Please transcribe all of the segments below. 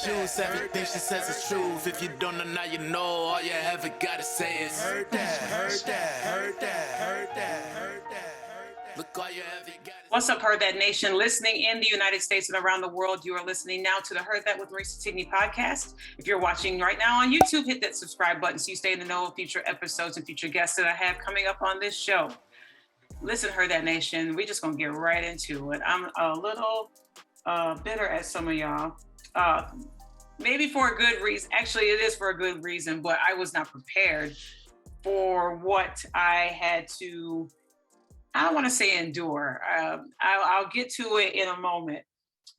juice. Everything she says is truth. If you don't know, now you know. All you ever gotta say is heard that, heard that, heard that, heard that, heard that. Look, all you ever gotta. What's up, Heard That Nation? Listening in the United States and around the world, you are listening now to the Heard That with Marisa Sidney podcast. If you're watching right now on YouTube, hit that subscribe button so you stay in the know of future episodes and future guests that I have coming up on this show. Listen, Heard That Nation, we're just going to get right into it. I'm a little bitter at some of y'all. Maybe for a good reason. Actually, it is for a good reason, but I was not prepared for what I had to, I don't want to say endure. I'll get to it in a moment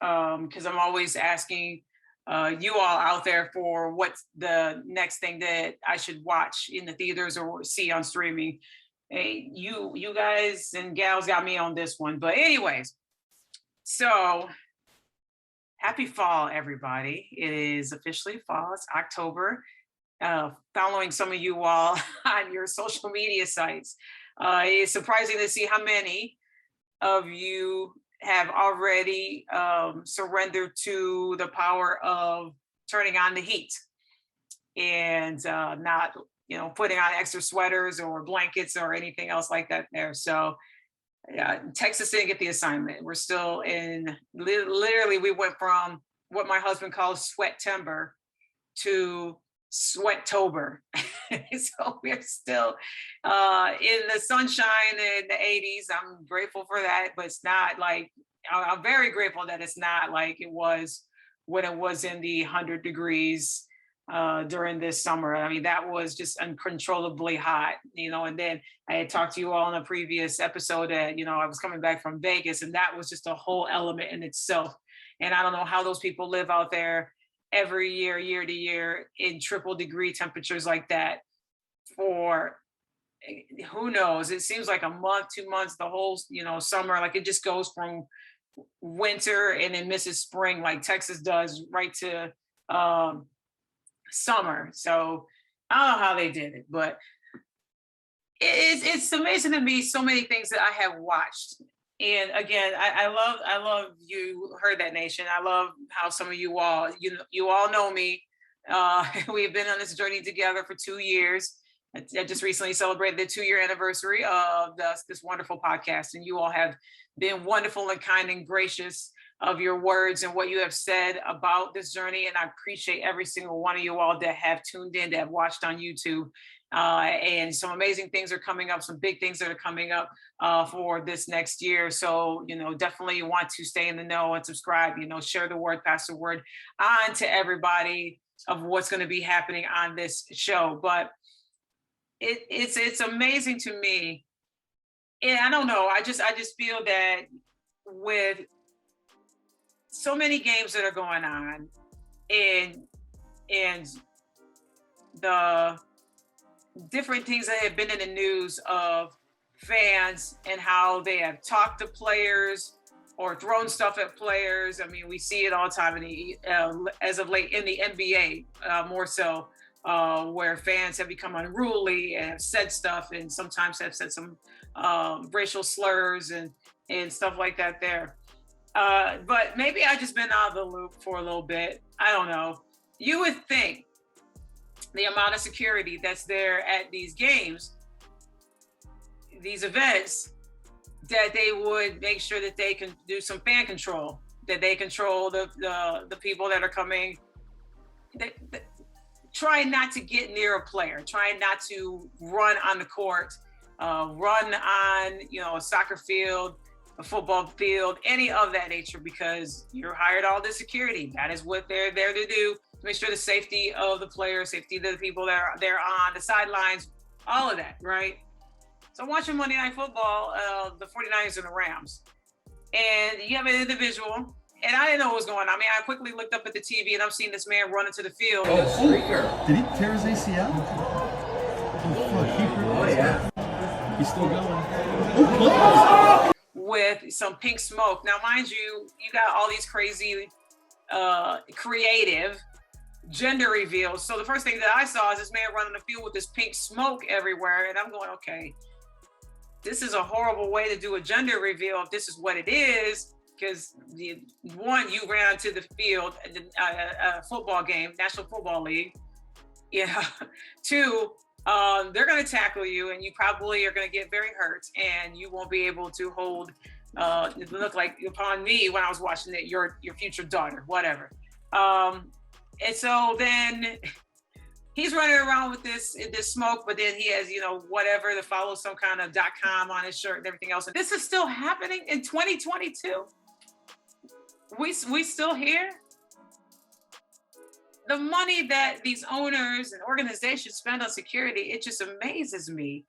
because I'm always asking you all out there for what's the next thing that I should watch in the theaters or see on streaming. Hey, you guys and gals got me on this one. But anyways, so happy fall, everybody. It is officially fall. It's October. Following some of you all on your social media sites. It's surprising to see how many of you have already surrendered to the power of turning on the heat and not, putting on extra sweaters or blankets or anything else like that there. So Texas didn't get the assignment. We're still in, literally we went from what my husband calls sweat-tember to Sweattober. So we're still in the sunshine in the 80s. I'm grateful for that, but it's not like, I'm very grateful that it's not like it was when it was in the 100 degrees during this summer. I mean, that was just uncontrollably hot, and then I had talked to you all in a previous episode that, I was coming back from Vegas, and that was just a whole element in itself. And I don't know how those people live out there every year to year in triple degree temperatures like that for who knows. It seems like a month, 2 months, the whole summer, like it just goes from winter and then misses spring like Texas does right to summer. So I don't know how they did it, but it's amazing to me, so many things that I have watched. And again, I love you, Heard That Nation. I love how some of you all, you all know me. We've been on this journey together for 2 years. I just recently celebrated the 2-year anniversary of this wonderful podcast. And you all have been wonderful and kind and gracious of your words and what you have said about this journey. And I appreciate every single one of you all that have tuned in, that have watched on YouTube. And some amazing things are coming up, some big things that are coming up for this next year. So, definitely want to stay in the know and subscribe, share the word, pass the word on to everybody of what's going to be happening on this show. But it's amazing to me. And I don't know, I just feel that with so many games that are going on and the different things that have been in the news of fans and how they have talked to players or thrown stuff at players. I mean, we see it all the time as of late in the NBA, more so, where fans have become unruly and have said stuff and sometimes have said some racial slurs and stuff like that there. But maybe I've just been out of the loop for a little bit. I don't know. You would think the amount of security that's there at these games, these events, that they would make sure that they can do some fan control, that they control the people that are coming, trying not to get near a player, trying not to run on the court, run on, a soccer field, a football field, any of that nature, because you're hired all the security. That is what they're there to do, to make sure the safety of the players, safety of the people that are there on the sidelines, all of that, right? So I'm watching Monday Night Football, the 49ers and the Rams. And you have an individual, and I didn't know what was going on. I mean, I quickly looked up at the TV and I'm seeing this man run into the field. Oh, did he tear his ACL? Oh, yeah. He's still going. Oh, with some pink smoke. Now, mind you, you got all these crazy, creative gender reveals. So the first thing that I saw is this man running the field with this pink smoke everywhere. And I'm going, okay, this is a horrible way to do a gender reveal if this is what it is. because one, you ran onto the field, a football game, National Football League. Yeah. Two, they're going to tackle you, and you probably are going to get very hurt, and you won't be able to hold. It looked like upon me when I was watching it, your future daughter, whatever. And so then he's running around with this smoke, but then he has, whatever to follow some kind of .com on his shirt and everything else. And this is still happening in 2022. We still here. The money that these owners and organizations spend on security, it just amazes me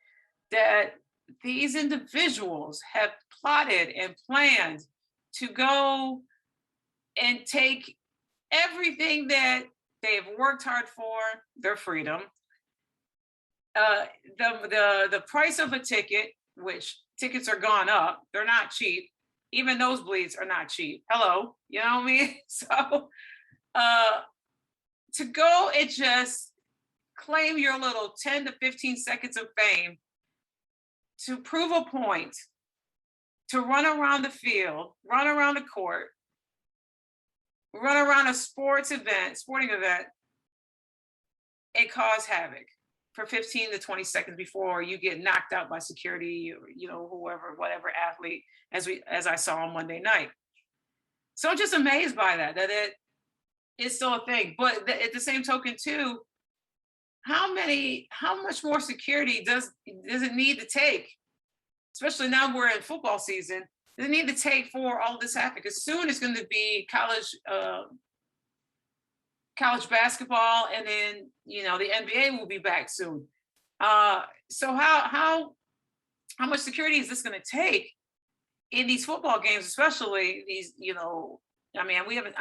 that these individuals have plotted and planned to go and take everything that they've worked hard for, their freedom, the price of a ticket, which tickets are gone up, they're not cheap. Even nosebleeds are not cheap. Hello, you know what I mean? So to go and just claim your little 10 to 15 seconds of fame, to prove a point, to run around the field, run around the court, run around a sporting event, and cause havoc for 15 to 20 seconds before you get knocked out by security or, whatever athlete, as I saw on Monday night. So I'm just amazed by that it's still a thing. But at the same token too, how much more security does it need to take? Especially now we're in football season, does it need to take for all this havoc? As soon it's going to be college basketball, and then the NBA will be back soon. So how much security is this going to take in these football games, especially these? I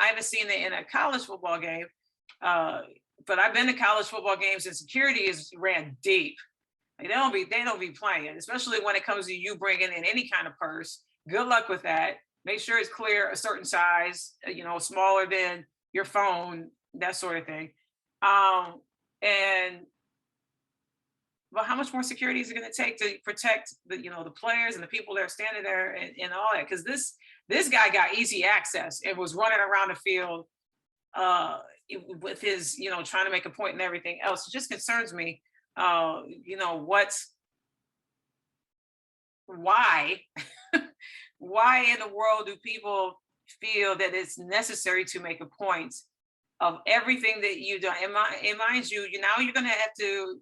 haven't seen it in a college football game, but I've been to college football games, and security is ran deep. Like, they don't be playing, especially when it comes to you bringing in any kind of purse. Good luck with that. Make sure it's clear, a certain size, smaller than your phone, that sort of thing. But how much more security is it going to take to protect the players and the people that are standing there and all that? Because this guy got easy access and was running around the field with his, trying to make a point and everything else. It just concerns me. Why in the world do people feel that it's necessary to make a point of everything that you've done? And mind you, now you're going to have to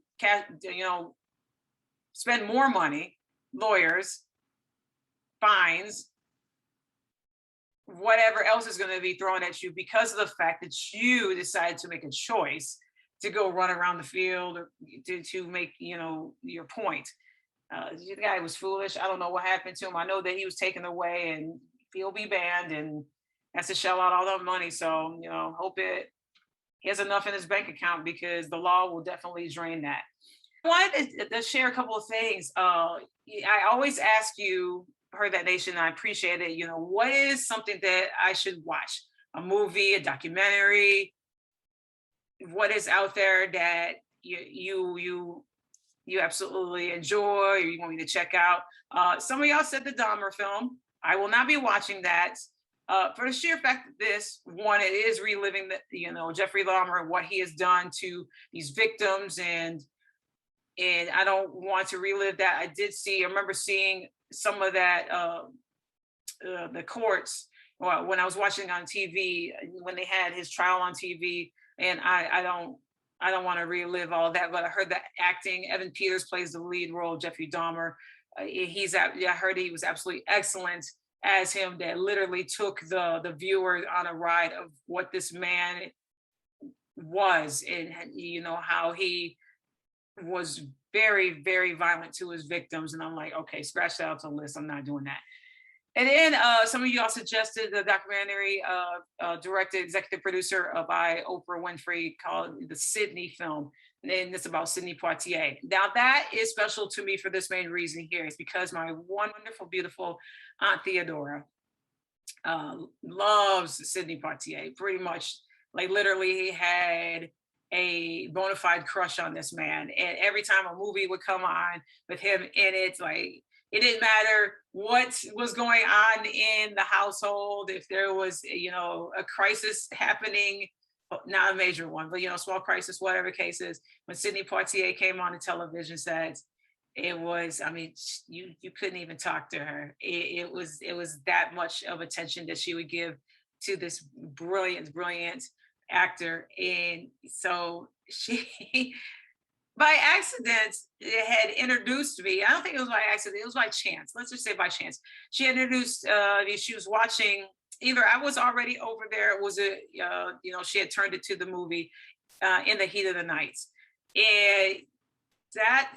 spend more money, lawyers, fines, whatever else is going to be thrown at you because of the fact that you decided to make a choice to go run around the field or to make, your point. The guy was foolish. I don't know what happened to him. I know that he was taken away and he'll be banned and has to shell out all that money. So, hope he has enough in his bank account, because the law will definitely drain that. I wanted to share a couple of things. I always ask you, Heard That Nation, and I appreciate it. What is something that I should watch? A movie, a documentary? What is out there that you absolutely enjoy, or you want me to check out? Some of y'all said the Dahmer film. I will not be watching that. For the sheer fact that it is reliving Jeffrey Dahmer and what he has done to these victims, and I don't want to relive that. I remember seeing some of that, the courts, when I was watching on TV, when they had his trial on TV, and I don't want to relive all of that, but I heard that acting, Evan Peters plays the lead role of Jeffrey Dahmer. I heard he was absolutely excellent as him, that literally took the viewer on a ride of what this man was, and how he was very, very violent to his victims. And I'm like, okay, scratch that off the list. I'm not doing that. And then some of y'all suggested the documentary directed, executive producer by Oprah Winfrey, called the Sidney film. And it's about Sidney Poitier. Now that is special to me for this main reason here. It's because my wonderful, beautiful Aunt Theodora loves Sidney Poitier. Pretty much, like, literally had a bona fide crush on this man. And every time a movie would come on with him in it, like, It didn't matter what was going on in the household. If there was, a crisis happening, not a major one, but small crisis, whatever case is. When Sidney Poitier came on the television sets, it was, I mean, you couldn't even talk to her. It was that much of attention that she would give to this brilliant actor. And so she by accident had introduced me. I don't think it was by accident, it was by chance. Let's just say by chance. She had introduced me. She was watching, either I was already over there, or was it, she had turned it to the movie In the Heat of the Night. And that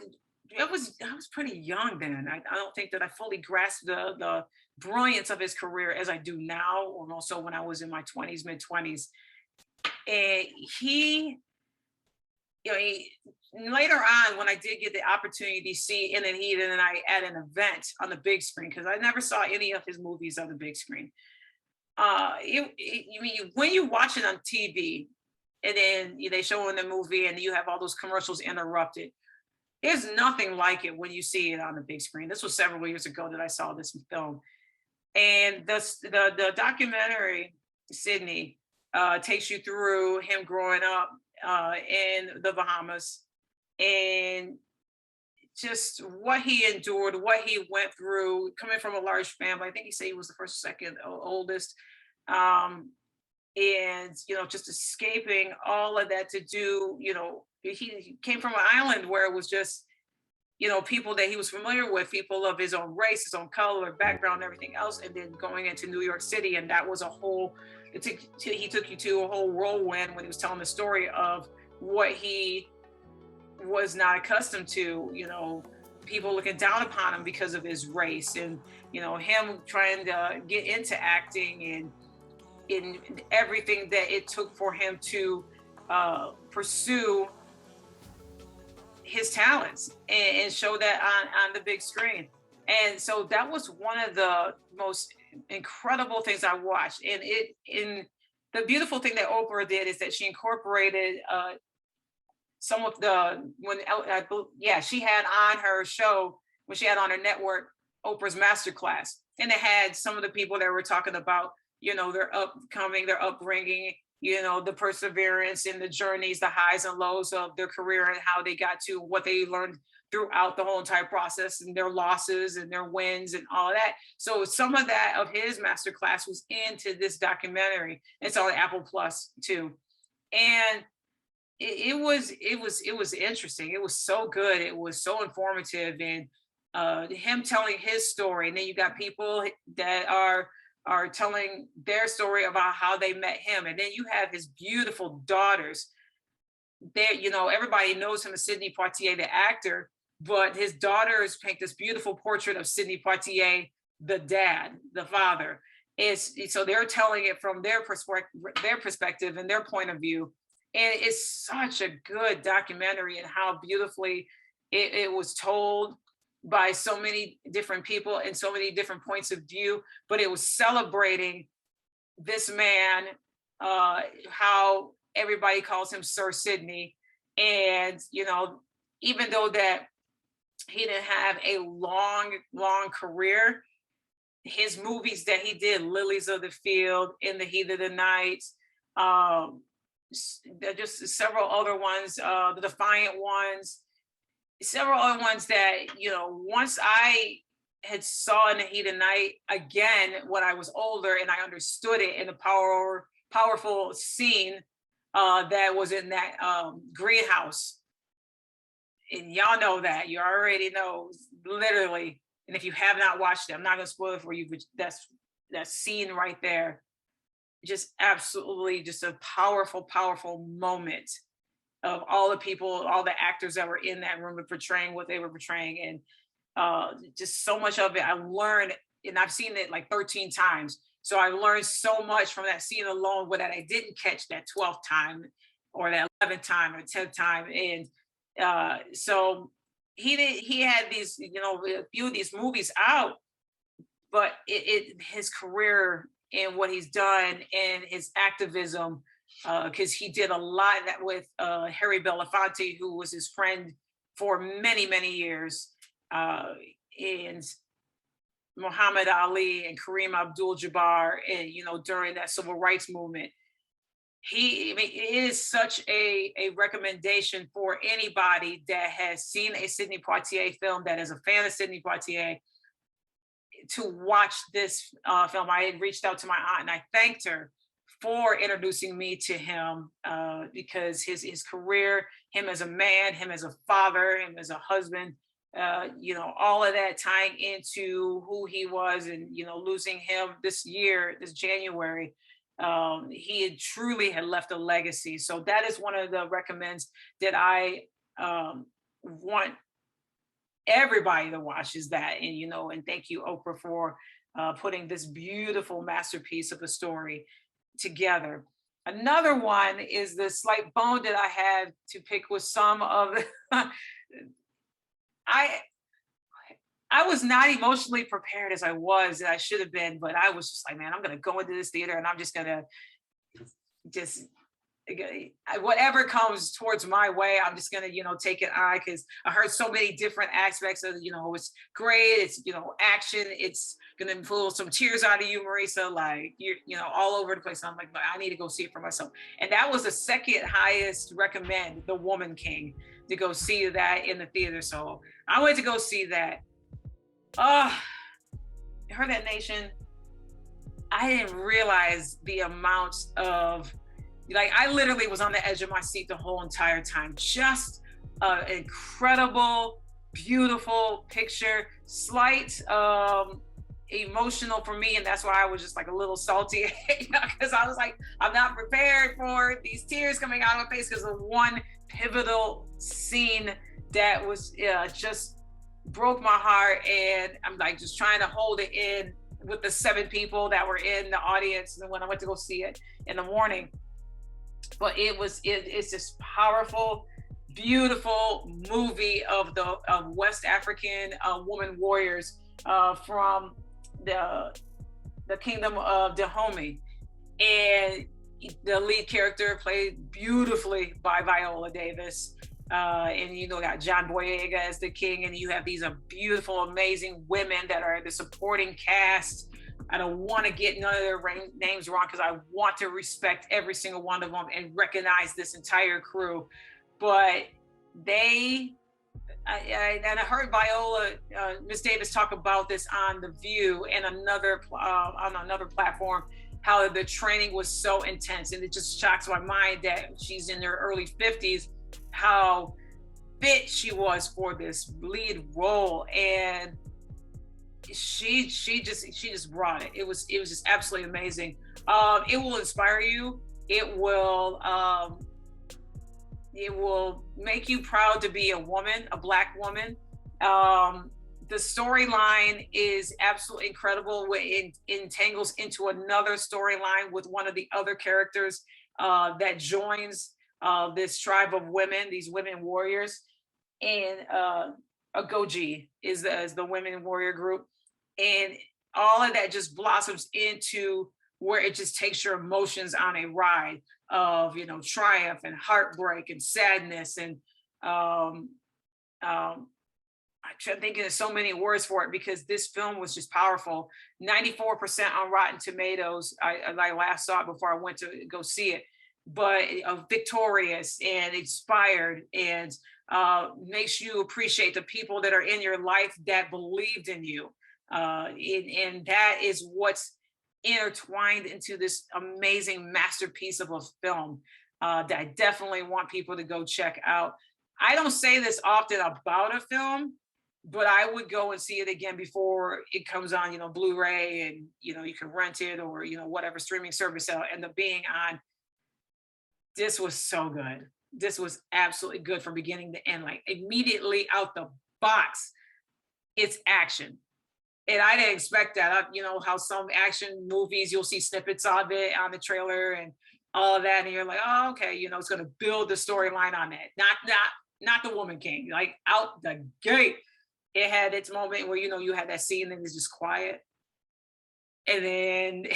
I was pretty young then. I don't think that I fully grasped the brilliance of his career as I do now, or also when I was in my 20s, mid 20s. And later on, when I did get the opportunity to see In the Heat of the Night at an event on the big screen, because I never saw any of his movies on the big screen. When you watch it on TV, and then they show in the movie, and you have all those commercials interrupted. There's nothing like it when you see it on the big screen. This was several years ago that I saw this film, and the documentary, Sidney, takes you through him growing up in the Bahamas, and just what he endured, what he went through, coming from a large family. I think he said he was the first, second oldest. And just escaping all of that to do, he came from an island where it was just, people that he was familiar with, people of his own race, his own color, background, everything else, and then going into New York City. And that was he took you to a whole whirlwind when he was telling the story of what he was not accustomed to, people looking down upon him because of his race, and, him trying to get into acting, and in everything that it took for him to pursue his talents and show that on the big screen. And so that was one of the most incredible things I watched. And the beautiful thing that Oprah did is that she incorporated some of she had on her show, when she had on her network, Oprah's Masterclass. And it had some of the people that were talking about, their upbringing, the perseverance and the journeys, the highs and lows of their career, and how they got to what they learned throughout the whole entire process, and their losses and their wins and all of that. So some of that of his masterclass was into this documentary. It's on ApplePlus too. And it was interesting. It was so good. It was so informative, and him telling his story. And then you got people that are telling their story about how they met him. And then you have his beautiful daughters. Everybody knows him as Sidney Poitier, the actor, but his daughters paint this beautiful portrait of Sidney Poitier, the dad, the father. So they're telling it from their perspective and their point of view. And it's such a good documentary, and how beautifully it was told by so many different people and so many different points of view. But it was celebrating this man, how everybody calls him Sir Sidney. And, even though that he didn't have a long career, his movies that he did, Lilies of the Field, In the Heat of the Night, just several other ones, the Defiant Ones, several other ones that, once I had saw In the Heat of the Night again when I was older, and I understood it in the powerful scene that was in that greenhouse. And y'all know that. You already know, literally. And if you have not watched it, I'm not going to spoil it for you, but that's that scene right there. Just absolutely just a powerful moment of all the people, all the actors that were in that room and portraying what they were portraying. And just so much of it I learned, and I've seen it like 13 times. So I learned so much from that scene alone, but that I didn't catch that 12th time or that 11th time or 10th time. And so he had these, a few of these movies out, but his career and what he's done and his activism, because he did a lot of that with Harry Belafonte, who was his friend for many years. and Muhammad Ali and Kareem Abdul-Jabbar, and during that civil rights movement. I mean, it is such a recommendation for anybody that has seen a Sidney Poitier film, that is a fan of Sidney Poitier, to watch this film. I had reached out to my aunt and I thanked her for introducing me to him, because his career, him as a man, him as a father, him as a husband, all of that tying into who he was, and losing him this January, he had truly left a legacy. So that is one of the recommends that I want everybody to watch, is that. And thank you, Oprah, for putting this beautiful masterpiece of a story together. Another one is the slight bone that I had to pick with some of I was not emotionally prepared as I should have been, but I was just like, man, I'm going to go into this theater and I'm just going to whatever comes towards my way, I'm just going to, take it on, because I heard so many different aspects of, it's great. It's, action. It's going to pull some tears out of you, Marisa, like you're, all over the place. And I'm like, I need to go see it for myself. And that was the second highest recommend, The Woman King, to go see that in the theater. So I went to go see that. Heard That Nation. I didn't realize the amount of, I literally was on the edge of my seat the whole entire time. Just an incredible, beautiful picture, slight emotional for me. And that's why I was just like a little salty, because I was like, I'm not prepared for these tears coming out of my face, because of one pivotal scene that was just broke my heart. And I'm like just trying to hold it in with the 7 people that were in the audience, and when I went to go see it in the morning. But it's this powerful, beautiful movie of West African woman warriors from the kingdom of Dahomey, and the lead character played beautifully by Viola Davis. And got John Boyega as the king, and you have these beautiful, amazing women that are the supporting cast. I don't want to get none of their names wrong, because I want to respect every single one of them and recognize this entire crew. But I heard Viola, Miss Davis, talk about this on The View and on another platform, how the training was so intense, and it just shocks my mind that she's in her early 50s, how fit she was for this lead role. And she just brought it. It was just absolutely amazing. It will inspire you. It will make you proud to be a woman, a Black woman. The storyline is absolutely incredible. It entangles into another storyline with one of the other characters that joins this tribe of women, these women warriors. And Agoji is the women warrior group. And all of that just blossoms into where it just takes your emotions on a ride of, triumph and heartbreak and sadness. And I'm thinking of so many words for it, because this film was just powerful. 94% on Rotten Tomatoes. I last saw it before I went to go see it, but victorious and inspired, and makes you appreciate the people that are in your life that believed in you. And that is what's intertwined into this amazing masterpiece of a film that I definitely want people to go check out. I don't say this often about a film, but I would go and see it again before it comes on, Blu-ray, and, you can rent it, or, whatever streaming service it'll end up being on. This was so good. This was absolutely good from beginning to end. Like, immediately out the box, it's action. And I didn't expect that. How some action movies, you'll see snippets of it on the trailer and all of that, and you're like, oh, okay, it's going to build the storyline on that. Not The Woman King. Like, out the gate, it had its moment where you had that scene and it's just quiet, and then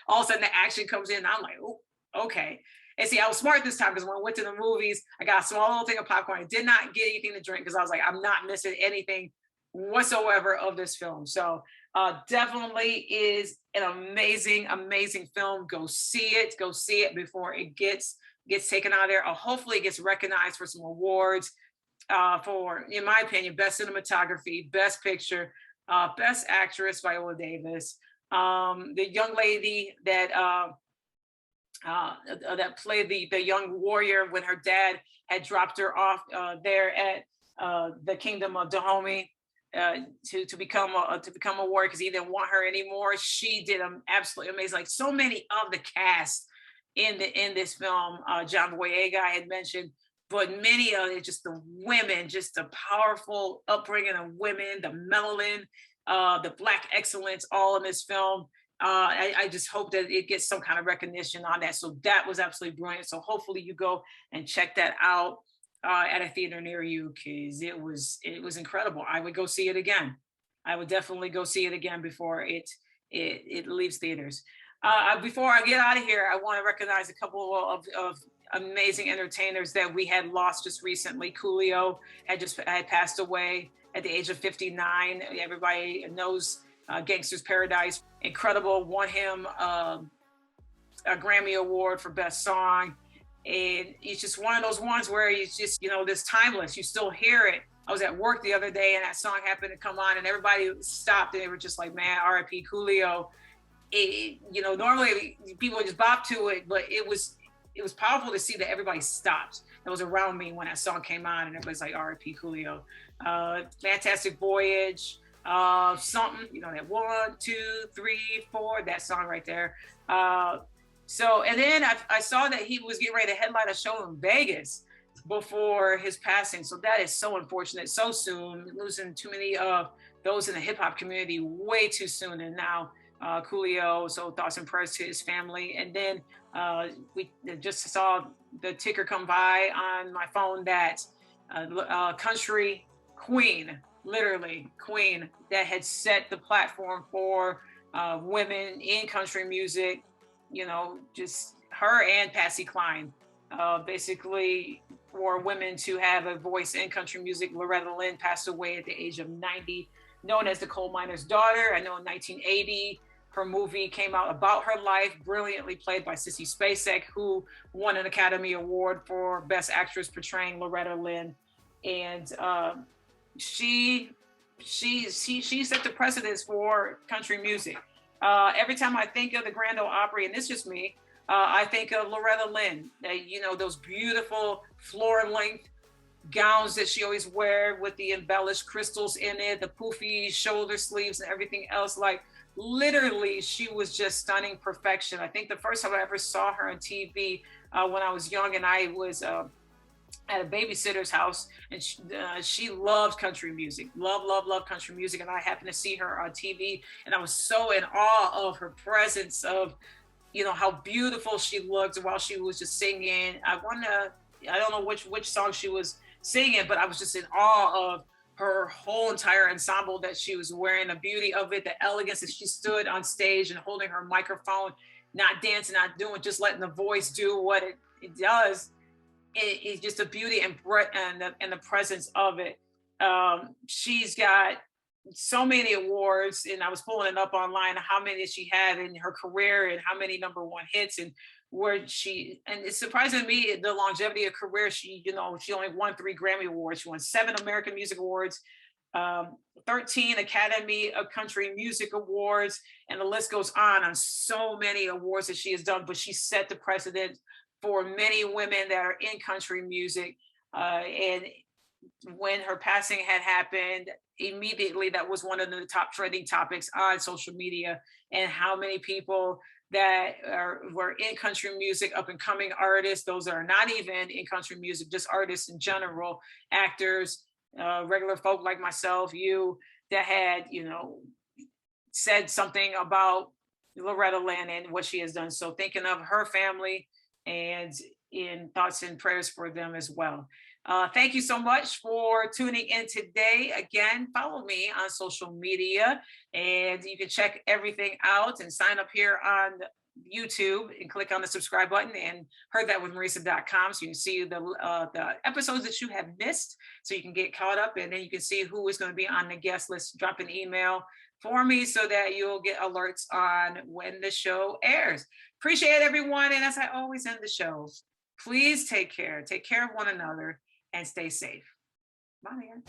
all of a sudden the action comes in. And I'm like, oh, okay. And see, I was smart this time, because when I went to the movies, I got a small little thing of popcorn. I did not get anything to drink, because I was like, I'm not missing anything whatsoever of this film. So definitely is an amazing, amazing film. Go see it. Go see it before it gets taken out of there. Hopefully it gets recognized for some awards for, in my opinion, best cinematography, best picture, best actress, Viola Davis. The young lady that that played the young warrior when her dad had dropped her off there at the kingdom of Dahomey to become a warrior because he didn't want her anymore. She did absolutely amazing. Like so many of the cast in this film, John Boyega I had mentioned, but many of it, just the women, just the powerful upbringing of women, the melanin, the Black excellence, all in this film. I just hope that it gets some kind of recognition on that. So that was absolutely brilliant. So hopefully you go and check that out at a theater near you, because it was incredible. I would go see it again. I would definitely go see it again before it leaves theaters. Before I get out of here, I want to recognize a couple of amazing entertainers that we had lost just recently. Coolio had passed away at the age of 59. Everybody knows Gangster's Paradise. Incredible, won him a Grammy Award for Best Song. And it's just one of those ones where it's just, this timeless. You still hear it. I was at work the other day and that song happened to come on and everybody stopped and they were just like, man, R.I.P. Coolio. Normally people would just bop to it, but it was powerful to see that everybody stopped that was around me when that song came on and everybody's like, R.I.P. Coolio. Fantastic Voyage, something, that 1, 2, 3, 4, that song right there. And then I saw that he was getting ready to headline a show in Vegas before his passing. So that is so unfortunate, so soon, losing too many of those in the hip hop community way too soon. And now Coolio, so thoughts and prayers to his family. And then we just saw the ticker come by on my phone that country queen, literally queen, that had set the platform for women in country music, just her and Patsy Cline, basically for women to have a voice in country music. Loretta Lynn passed away at the age of 90, known as the coal miner's daughter. I know in 1980, her movie came out about her life, brilliantly played by Sissy Spacek, who won an Academy Award for Best Actress portraying Loretta Lynn. And she set the precedence for country music. Every time I think of the Grand Ole Opry, and it's just me, I think of Loretta Lynn. Those beautiful floor-length gowns that she always wear with the embellished crystals in it, the poofy shoulder sleeves and everything else. Like literally, she was just stunning perfection. I think the first time I ever saw her on TV when I was young, and I was at a babysitter's house, and she loved country music, love country music. And I happened to see her on TV, and I was so in awe of her presence, of, how beautiful she looked while she was just singing. I don't know which song she was singing, but I was just in awe of her whole entire ensemble that she was wearing, the beauty of it, the elegance that she stood on stage and holding her microphone, not dancing, not doing, just letting the voice do what it does. It's just the beauty and the presence of it. She's got so many awards, and I was pulling it up online, how many she had in her career and how many #1 hits, and and it's surprising to me the longevity of career. She only won 3 Grammy Awards. She won 7 American Music Awards, 13 Academy of Country Music Awards, and the list goes on so many awards that she has done, but she set the precedent for many women that are in country music. And when her passing had happened, immediately that was one of the top trending topics on social media, and how many people that were in country music, up and coming artists, those that are not even in country music, just artists in general, actors, regular folk like myself, you, that had, said something about Loretta Lynn and what she has done. So thinking of her family and in thoughts and prayers for them as well. Thank you so much for tuning in today. Again, follow me on social media, and you can check everything out and sign up here on YouTube and click on the subscribe button and heardthatwithmarisa.com, so you can see the episodes that you have missed, so you can get caught up, and then you can see who is going to be on the guest list. Drop an email for me so that you'll get alerts on when the show airs. Appreciate everyone, and as I always end the show, please take care of one another, and stay safe. Bye, man.